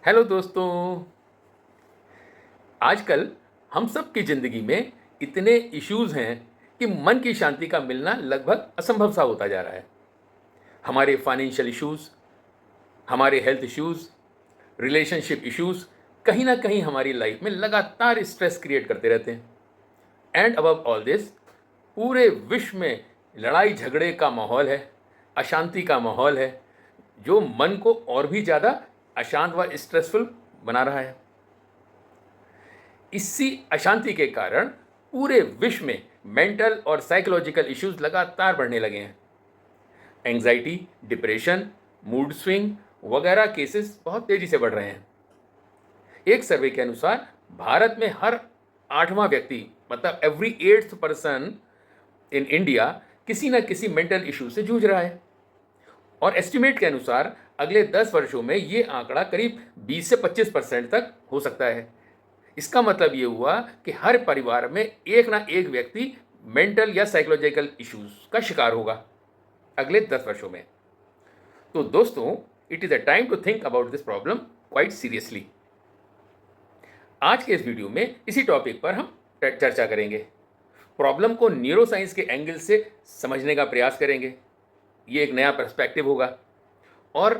Hello दोस्तों। आजकल हम सब की ज़िंदगी में इतने इश्यूज़ हैं कि मन की शांति का मिलना लगभग असंभव सा होता जा रहा है। हमारे फाइनेंशियल इश्यूज़, हमारे हेल्थ इश्यूज़, रिलेशनशिप इश्यूज़ कहीं ना कहीं हमारी लाइफ में लगातार स्ट्रेस क्रिएट करते रहते हैं। एंड अबव ऑल दिस, पूरे विश्व में लड़ाई झगड़े का माहौल है, अशांति का माहौल है, जो मन को और भी ज़्यादा अशांत व स्ट्रेसफुल बना रहा है। इसी अशांति के कारण पूरे विश्व में मेंटल और साइकोलॉजिकल इश्यूज लगातार बढ़ने लगे हैं। एंग्जाइटी, डिप्रेशन, मूड स्विंग वगैरह केसेस बहुत तेजी से बढ़ रहे हैं। एक सर्वे के अनुसार भारत में हर 8वां व्यक्ति, मतलब every 8th person in India, किसी न किसी मेंटल इशू से जूझ रहा है। और एस्टिमेट के अनुसार अगले 10 वर्षों में ये आंकड़ा करीब 20 से 25% तक हो सकता है। इसका मतलब ये हुआ कि हर परिवार में एक ना एक व्यक्ति मेंटल या साइकोलॉजिकल इश्यूज का शिकार होगा अगले 10 वर्षों में। तो दोस्तों, it is a time to think about this problem quite seriously. आज के इस वीडियो में इसी टॉपिक पर हम चर्चा करेंगे। प्रॉब्लम को न्यूरोसाइंस के एंगल से समझने का प्रयास करेंगे। ये एक नया पर्सपेक्टिव होगा और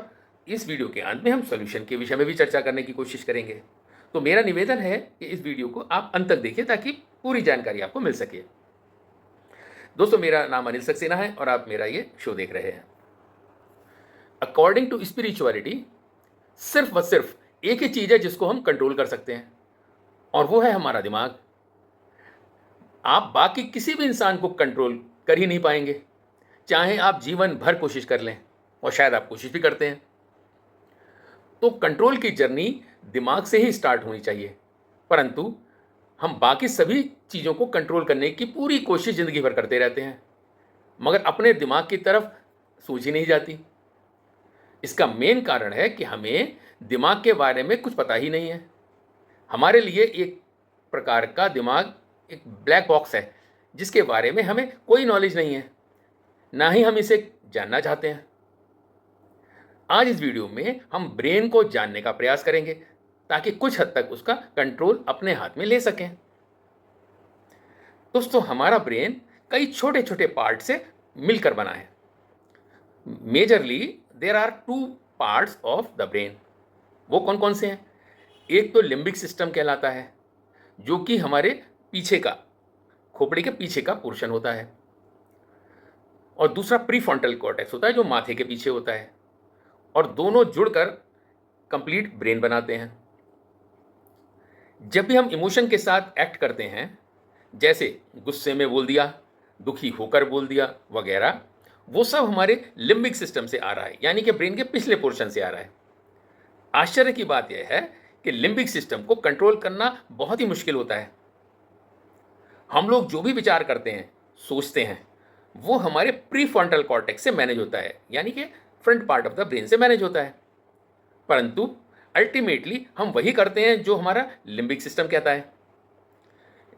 इस वीडियो के अंत में हम सॉल्यूशन के विषय में भी चर्चा करने की कोशिश करेंगे। तो मेरा निवेदन है कि इस वीडियो को आप अंत तक देखिए ताकि पूरी जानकारी आपको मिल सके। दोस्तों, मेरा नाम अनिल सक्सेना है और आप मेरा ये शो देख रहे हैं। अकॉर्डिंग टू स्पिरिचुअलिटी, सिर्फ व सिर्फ एक ही चीज़ है जिसको हम कंट्रोल कर सकते हैं, और वो है हमारा दिमाग। आप बाकी किसी भी इंसान को कंट्रोल कर ही नहीं पाएंगे, चाहे आप जीवन भर कोशिश कर लें, और शायद आप कोशिश भी करते हैं। तो कंट्रोल की जर्नी दिमाग से ही स्टार्ट होनी चाहिए, परंतु हम बाकी सभी चीज़ों को कंट्रोल करने की पूरी कोशिश ज़िंदगी भर करते रहते हैं, मगर अपने दिमाग की तरफ सोच ही नहीं जाती। इसका मेन कारण है कि हमें दिमाग के बारे में कुछ पता ही नहीं है। हमारे लिए एक प्रकार का दिमाग एक ब्लैक बॉक्स है जिसके बारे में हमें कोई नॉलेज नहीं है, ना ही हम इसे जानना चाहते हैं। आज इस वीडियो में हम ब्रेन को जानने का प्रयास करेंगे ताकि कुछ हद तक उसका कंट्रोल अपने हाथ में ले सकें। दोस्तों, हमारा ब्रेन कई छोटे छोटे पार्ट से मिलकर बना है। Majorly there are 2 parts of the brain. वो कौन कौन से हैं? एक तो लिम्बिक सिस्टम कहलाता है, जो कि हमारे पीछे का, खोपड़ी के पीछे का पोर्शन होता है, और दूसरा प्रीफ्रंटल कॉर्टेक्स होता है जो माथे के पीछे होता है, और दोनों जुड़कर कंप्लीट ब्रेन बनाते हैं। जब भी हम इमोशन के साथ एक्ट करते हैं, जैसे गुस्से में बोल दिया, दुखी होकर बोल दिया वगैरह, वो सब हमारे लिम्बिक सिस्टम से आ रहा है, यानी कि ब्रेन के पिछले पोर्शन से आ रहा है। आश्चर्य की बात यह है कि लिम्बिक सिस्टम को कंट्रोल करना बहुत ही मुश्किल होता है। हम लोग जो भी विचार करते हैं, सोचते हैं, वो हमारे प्रीफ्रंटल कॉर्टेक्स से मैनेज होता है, यानी कि front part of the brain से मैनेज होता है। परंतु अल्टीमेटली हम वही करते हैं जो हमारा लिम्बिक सिस्टम कहता है।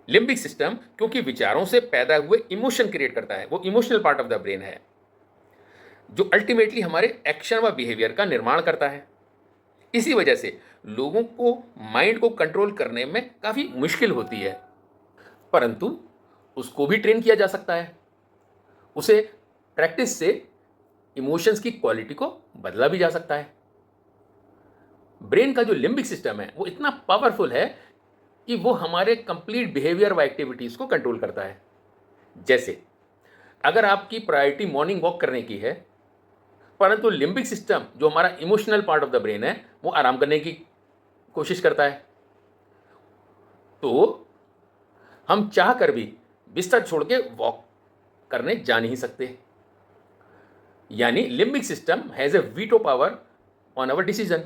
लिम्बिक सिस्टम क्योंकि विचारों से पैदा हुए इमोशन क्रिएट करता है, वो emotional part of the brain है जो अल्टीमेटली हमारे एक्शन व बिहेवियर का निर्माण करता है। इसी वजह से लोगों को माइंड को कंट्रोल करने में काफ़ी मुश्किल होती है, परंतु उसको भी ट्रेन किया जा सकता है। उसे प्रैक्टिस से इमोशंस की क्वालिटी को बदला भी जा सकता है। ब्रेन का जो लिम्बिक सिस्टम है वो इतना पावरफुल है कि वो हमारे कंप्लीट बिहेवियर व एक्टिविटीज़ को कंट्रोल करता है। जैसे अगर आपकी प्रायोरिटी मॉर्निंग वॉक करने की है, परंतु लिम्बिक सिस्टम जो हमारा emotional part of the brain है वो आराम करने की कोशिश करता है, तो हम चाह कर भी बिस्तर छोड़ के वॉक करने जा नहीं सकते। यानी limbic system has a veto power on our decision.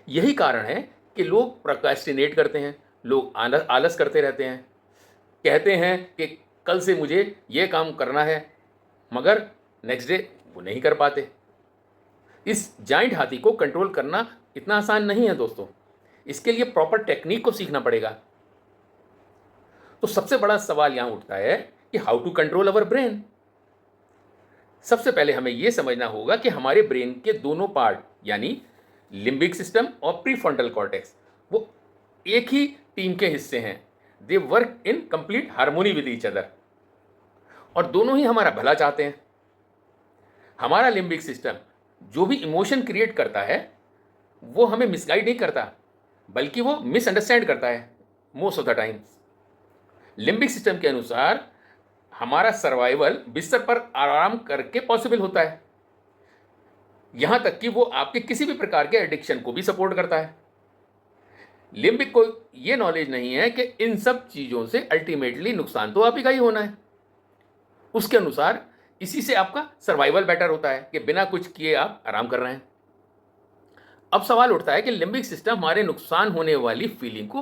यही कारण है कि लोग प्रोक्रेस्टिनेट करते हैं, लोग आलस करते रहते हैं, कहते हैं कि कल से मुझे ये काम करना है, मगर नेक्स्ट डे वो नहीं कर पाते। इस जाइंट हाथी को कंट्रोल करना इतना आसान नहीं है दोस्तों, इसके लिए प्रॉपर टेक्निक को सीखना पड़ेगा। तो सबसे बड़ा सवाल यहाँ उठता है कि how to control our brain. सबसे पहले हमें यह समझना होगा कि हमारे ब्रेन के दोनों पार्ट, यानी लिम्बिक सिस्टम और प्रीफ्रंटल कॉर्टेक्स वो एक ही टीम के हिस्से हैं। They work in complete harmony with each other, और दोनों ही हमारा भला चाहते हैं। हमारा लिम्बिक सिस्टम जो भी इमोशन क्रिएट करता है वो हमें मिसगाइड नहीं करता, बल्कि वो मिसअंडरस्टैंड करता है most of the times. Limbic system के अनुसार हमारा सर्वाइवल बिस्तर पर आराम करके पॉसिबल होता है, यहां तक कि वो आपके किसी भी प्रकार के एडिक्शन को भी सपोर्ट करता है। लिम्बिक को ये नॉलेज नहीं है कि इन सब चीज़ों से अल्टीमेटली नुकसान तो आप ही का ही होना है। उसके अनुसार इसी से आपका सर्वाइवल बेटर होता है कि बिना कुछ किए आप आराम कर रहे हैं। अब सवाल उठता है कि लिम्बिक सिस्टम हमारे नुकसान होने वाली फीलिंग को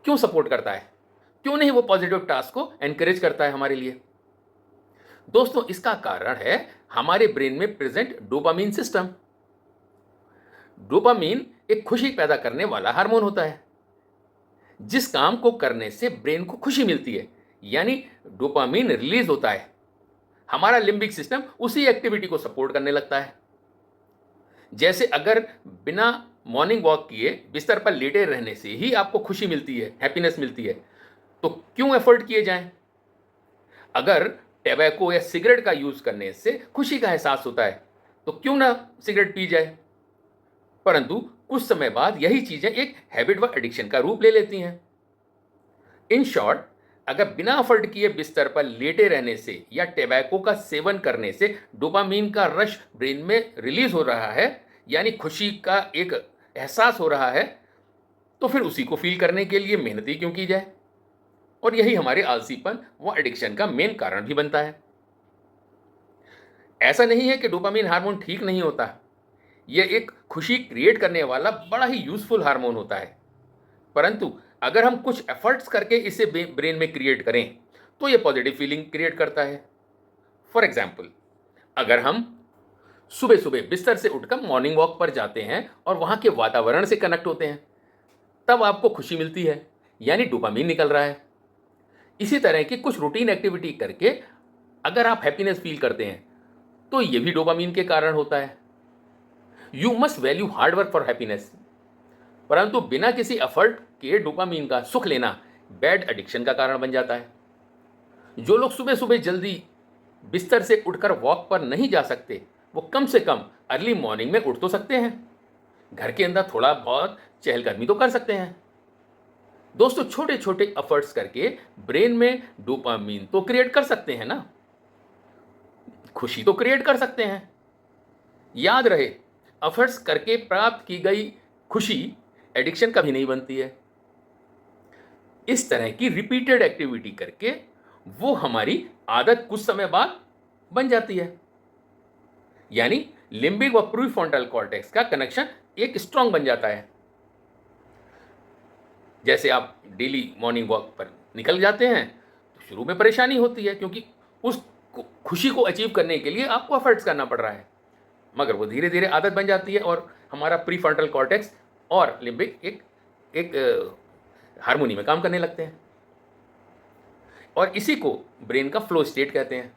क्यों सपोर्ट करता है, क्यों नहीं वो पॉजिटिव टास्क को एनकरेज करता है हमारे लिए। दोस्तों, इसका कारण है हमारे ब्रेन में प्रेजेंट डोपामीन सिस्टम। डोपामीन एक खुशी पैदा करने वाला हार्मोन होता है। जिस काम को करने से ब्रेन को खुशी मिलती है, यानी डोपामीन रिलीज होता है, हमारा लिम्बिक सिस्टम उसी एक्टिविटी को सपोर्ट करने लगता है। जैसे अगर बिना मॉर्निंग वॉक किए बिस्तर पर लेटे रहने से ही आपको खुशी मिलती है, हैप्पीनेस मिलती है, तो क्यों एफर्ट किए जाएं? अगर टैबैको या सिगरेट का यूज करने से खुशी का एहसास होता है, तो क्यों ना सिगरेट पी जाए? परंतु कुछ समय बाद यही चीजें एक हैबिट व एडिक्शन का रूप ले लेती हैं। इन शॉर्ट, अगर बिना एफर्ट किए बिस्तर पर लेटे रहने से या टैबैको का सेवन करने से डोपामीन का रश ब्रेन में रिलीज हो रहा है, यानी खुशी का एक एहसास हो रहा है, तो फिर उसी को फील करने के लिए मेहनत ही क्यों की जाए? और यही हमारे आलसीपन व एडिक्शन का मेन कारण भी बनता है। ऐसा नहीं है कि डोपामीन हार्मोन ठीक नहीं होता, यह एक खुशी क्रिएट करने वाला बड़ा ही यूजफुल हार्मोन होता है। परंतु अगर हम कुछ एफर्ट्स करके इसे ब्रेन में क्रिएट करें तो यह पॉजिटिव फीलिंग क्रिएट करता है। फॉर एग्जाम्पल, अगर हम सुबह सुबह बिस्तर से उठकर मॉर्निंग वॉक पर जाते हैं और वहां के वातावरण से कनेक्ट होते हैं, तब आपको खुशी मिलती है, यानी डोपामीन निकल रहा है। इसी तरह की कुछ रूटीन एक्टिविटी करके अगर आप हैप्पीनेस फील करते हैं तो यह भी डोपामीन के कारण होता है। You must value hard work for happiness, परंतु बिना किसी एफर्ट के डोपामीन का सुख लेना बैड एडिक्शन का कारण बन जाता है। जो लोग सुबह सुबह जल्दी बिस्तर से उठकर वॉक पर नहीं जा सकते, वो कम से कम अर्ली मॉर्निंग में उठ तो सकते हैं, घर के अंदर थोड़ा बहुत चहलकदमी तो कर सकते हैं। दोस्तों, छोटे छोटे एफर्ट्स करके ब्रेन में डोपामीन तो क्रिएट कर सकते हैं ना, खुशी तो क्रिएट कर सकते हैं। याद रहे, एफर्ट्स करके प्राप्त की गई खुशी एडिक्शन कभी नहीं बनती है। इस तरह की रिपीटेड एक्टिविटी करके वो हमारी आदत कुछ समय बाद बन जाती है, यानी लिम्बिक व प्रीफ्रंटल कॉर्टेक्स का कनेक्शन एक स्ट्रांग बन जाता है। जैसे आप डेली मॉर्निंग वॉक पर निकल जाते हैं तो शुरू में परेशानी होती है, क्योंकि उस खुशी को अचीव करने के लिए आपको एफर्ट्स करना पड़ रहा है, मगर वो धीरे धीरे आदत बन जाती है और हमारा प्रीफ्रंटल कॉर्टेक्स और लिम्बिक एक हार्मोनी में काम करने लगते हैं। और इसी को ब्रेन का फ्लो स्टेट कहते हैं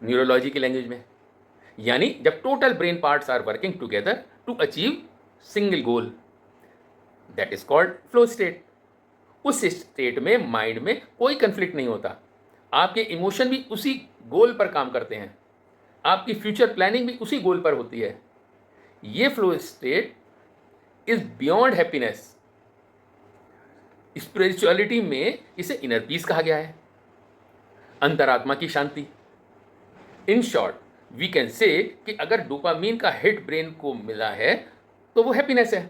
न्यूरोलॉजी की लैंग्वेज में, यानी जब total brain parts are working together to achieve single goal, that is called flow state. उस स्टेट में माइंड में कोई कंफ्लिक्ट नहीं होता, आपके इमोशन भी उसी गोल पर काम करते हैं, आपकी फ्यूचर प्लानिंग भी उसी गोल पर होती है। ये flow state is beyond happiness. Spirituality में इसे इनर पीस कहा गया है, अंतरात्मा की शांति। In short, we can say कि अगर डोपामीन का हिट ब्रेन को मिला है तो वो हैप्पीनेस है,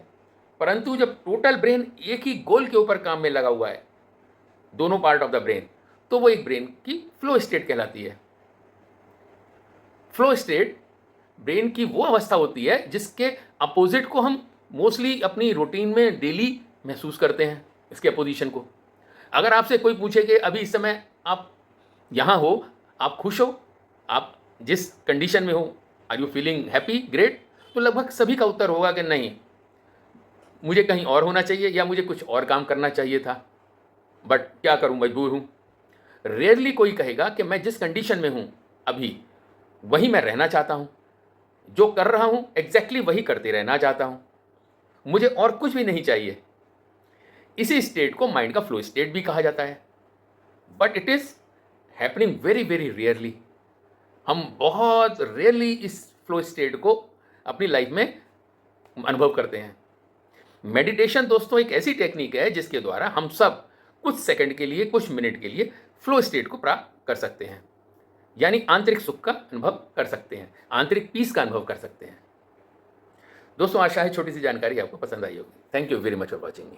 परंतु जब टोटल ब्रेन एक ही गोल के ऊपर काम में लगा हुआ है, दोनों पार्ट ऑफ द ब्रेन, तो वो एक ब्रेन की फ्लो स्टेट कहलाती है। फ्लो स्टेट ब्रेन की वो अवस्था होती है जिसके अपोजिट को हम मोस्टली अपनी रूटीन में डेली महसूस करते हैं, इसके अपोजिशन को। अगर आपसे कोई पूछे कि अभी इस समय आप यहाँ हो, आप खुश हो, आप जिस कंडीशन में हो, are you feeling happy, great, तो लगभग सभी का उत्तर होगा कि नहीं, मुझे कहीं और होना चाहिए या मुझे कुछ और काम करना चाहिए था, बट क्या करूं, मजबूर हूं। रेयरली कोई कहेगा कि मैं जिस कंडीशन में हूं अभी वहीं मैं रहना चाहता हूं। जो कर रहा हूं एग्जैक्टली वही करते रहना चाहता हूं, मुझे और कुछ भी नहीं चाहिए। इसी स्टेट को माइंड का फ्लो स्टेट भी कहा जाता है, but it is happening very very rarely. हम बहुत रेयरली इस फ्लो स्टेट को अपनी लाइफ में अनुभव करते हैं। मेडिटेशन दोस्तों एक ऐसी टेक्निक है जिसके द्वारा हम सब कुछ सेकंड के लिए, कुछ मिनट के लिए फ्लो स्टेट को प्राप्त कर सकते हैं, यानी आंतरिक सुख का अनुभव कर सकते हैं, आंतरिक पीस का अनुभव कर सकते हैं। दोस्तों आशा है छोटी सी जानकारी आपको पसंद आई होगी। Thank you very much for watching me.